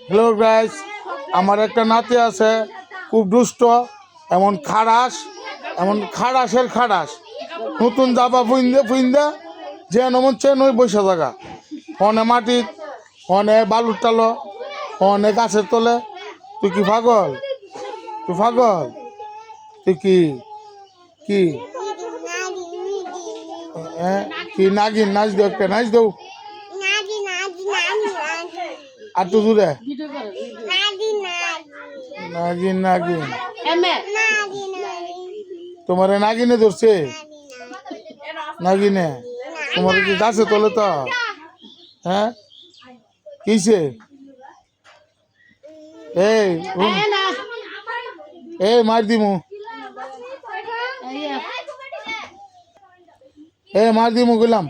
Hello guys, আমার একটা নাতি আছে, খুব দুষ্ট, এমন খাড়াসের খাড়াস, নতুন জামা ফুইন্দে যে নমন চেন ওই বৈশা জায়গা অনে মাটি, অনে বালুর টালো, অনে গাছের তলে। তুই কি পাগল? তুই কি কি কি নাগিন? নাচ দেও, একটা নাচ দেও আর তো দূরে। নাগিন নাগিন তোমার নাগিনে ধরছে? নাগিনে তোমার কি গাছে তোলে তো? হ্যাঁ কিসে? এই মার দিমু, মার দিমু গেলাম।